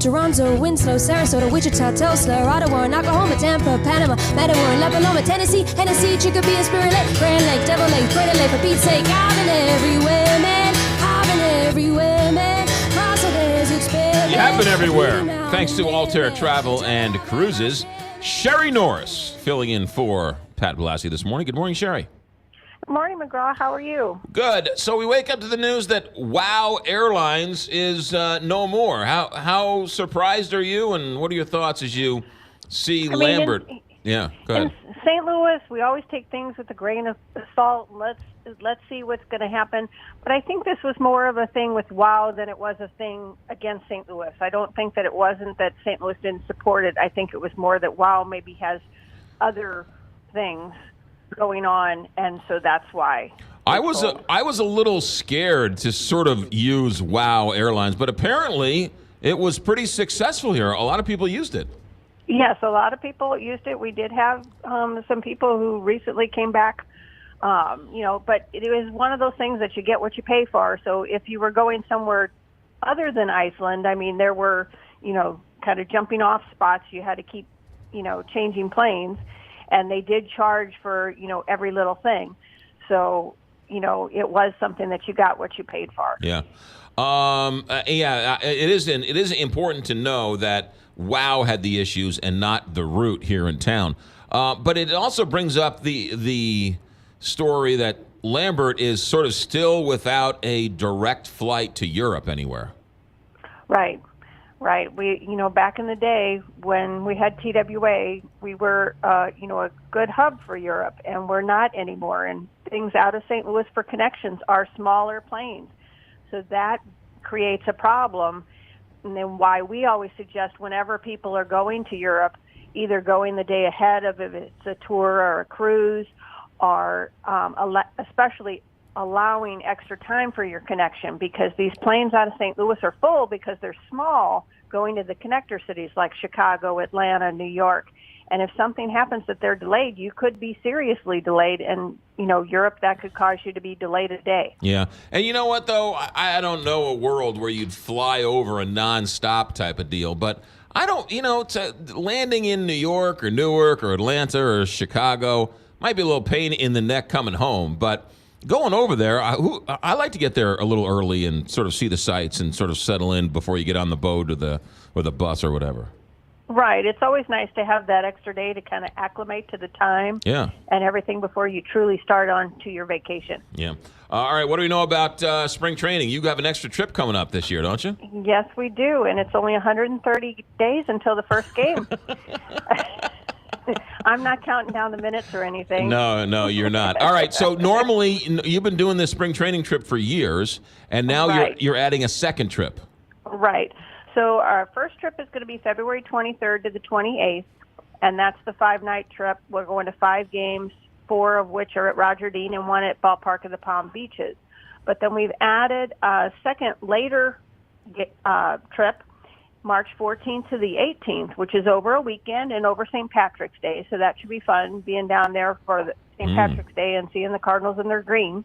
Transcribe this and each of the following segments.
Toronto, Winslow, Sarasota, Wichita, Tulsa, Ottawa, Oklahoma, Tampa, Panama, Matador, La Paloma, Tennessee, Hennessy, Chicopee, and Spirit Lake, Grand Lake, Devil Lake, Crater Lake, for Pete's sake, I've been everywhere, man. I've been everywhere, man. Cross the desert, spare. You have been everywhere. Thanks to Altair Travel and Cruises. Sherry Norris filling in for Pat Blassie this morning. Good morning, Sherry. Good morning, McGraw. How are you? Good. So we wake up to the news that WOW Airlines is no more. How surprised are you, and what are your thoughts as you see Lambert? Yeah, go ahead. In St. Louis, we always take things with a grain of salt. Let's see what's going to happen. But I think this was more of a thing with WOW than it was a thing against St. Louis. I don't think that it wasn't that St. Louis didn't support it. I think it was more that WOW maybe has other things going on, and so that's why. I was a little scared to sort of use WOW Airlines, but apparently it was pretty successful here. A lot of people used it. Yes, a lot of people used it. We did have some people who recently came back, but it was one of those things that you get what you pay for. So if you were going somewhere other than Iceland, I mean, there were, kind of jumping off spots. You had to keep, changing planes. And they did charge for, every little thing. So, it was something that you got what you paid for. Yeah. It is important to know that WOW had the issues and not the route here in town. But it also brings up the story that Lambert is sort of still without a direct flight to Europe anywhere. Right. Right. We, back in the day when we had TWA, we were, a good hub for Europe, and we're not anymore. And things out of St. Louis for connections are smaller planes. So that creates a problem. And then why we always suggest whenever people are going to Europe, either going the day ahead of if it's a tour or a cruise, or especially allowing extra time for your connection, because these planes out of St. Louis are full because they're small, going to the connector cities like Chicago, Atlanta, New York. And if something happens that they're delayed, you could be seriously delayed. And, Europe, that could cause you to be delayed a day. Yeah. And you know what, though? I don't know a world where you'd fly over a nonstop type of deal. But I don't, landing in New York or Newark or Atlanta or Chicago might be a little pain in the neck coming home. But going over there, I like to get there a little early and sort of see the sights and sort of settle in before you get on the boat or the bus or whatever. Right. It's always nice to have that extra day to kind of acclimate to the time and everything before you truly start on to your vacation. Yeah. All right. What do we know about spring training? You have an extra trip coming up this year, don't you? Yes, we do. And it's only 130 days until the first game. I'm not counting down the minutes or anything. No, you're not. All right, so normally you've been doing this spring training trip for years, and now you're adding a second trip. Right. So our first trip is going to be February 23rd to the 28th, and that's the 5-night trip. We're going to 5 games, 4 of which are at Roger Dean and 1 at Ballpark of the Palm Beaches. But then we've added a second later trip, March 14th to the 18th, which is over a weekend and over St. Patrick's Day. So that should be fun, being down there for the St. Patrick's Day and seeing the Cardinals in their green.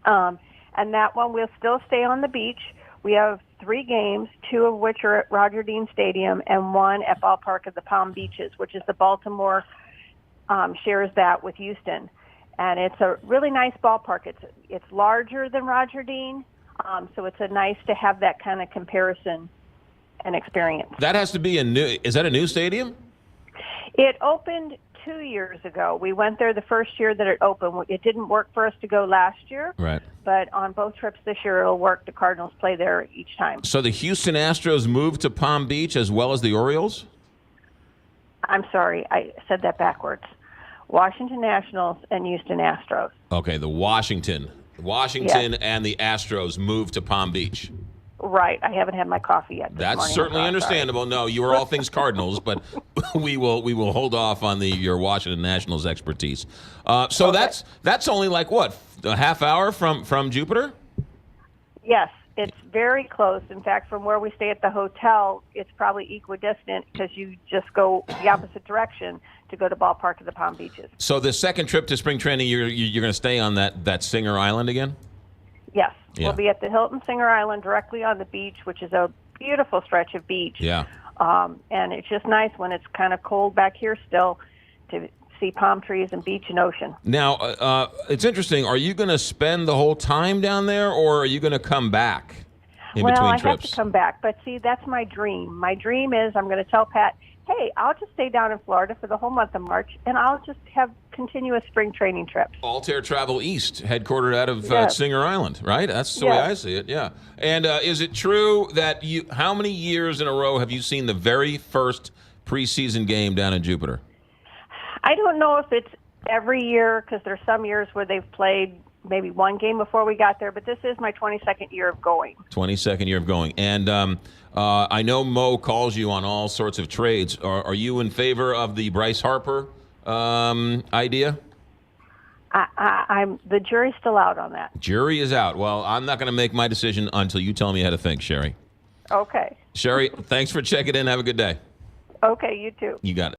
And that one, we'll still stay on the beach. We have 3 games, 2 of which are at Roger Dean Stadium and 1 at Ballpark of the Palm Beaches, which is the Baltimore shares that with Houston. And it's a really nice ballpark. It's larger than Roger Dean, so it's nice to have that kind of comparison and experience. That has to be is that a new stadium? It opened 2 years ago. We went there the first year that it opened. It didn't work for us to go last year. Right. But on both trips this year, it'll work. The Cardinals play there each time. So the Houston Astros moved to Palm Beach as well as the Orioles? I'm sorry, I said that backwards. Washington Nationals and Houston Astros. Okay, the Washington and the Astros moved to Palm Beach. Right. I haven't had my coffee yet. That's certainly understandable. Sorry. No, you are all things Cardinals, but we will hold off on your Washington Nationals expertise. So okay. That's only like what, a half hour from Jupiter? Yes, it's very close. In fact, from where we stay at the hotel, it's probably equidistant because you just go the opposite direction to go to Ballpark of the Palm Beaches. So the second trip to spring training, you're going to stay on that Singer Island again? Yes. Yeah. We'll be at the Hilton Singer Island directly on the beach, which is a beautiful stretch of beach. Yeah. And it's just nice when it's kind of cold back here still to see palm trees and beach and ocean. Now, it's interesting. Are you going to spend the whole time down there, or are you going to come back in between I trips? have to come back, but see, that's my dream. My dream is I'm going to tell Pat, hey, I'll just stay down in Florida for the whole month of March, and I'll just have continuous spring training trips. Altair Travel East, headquartered out of Yes. Singer Island, right? That's the way I see it, yeah. And is it true that how many years in a row have you seen the very first preseason game down in Jupiter? I don't know if it's every year, because there's some years where they've played maybe one game before we got there, but this is my 22nd year of going. 22nd year of going. And I know Mo calls you on all sorts of trades. Are you in favor of the Bryce Harper idea? I'm the jury's still out on that. Jury is out. Well, I'm not going to make my decision until you tell me how to think, Sherry. Okay. Sherry, thanks for checking in. Have a good day. Okay, you too. You got it.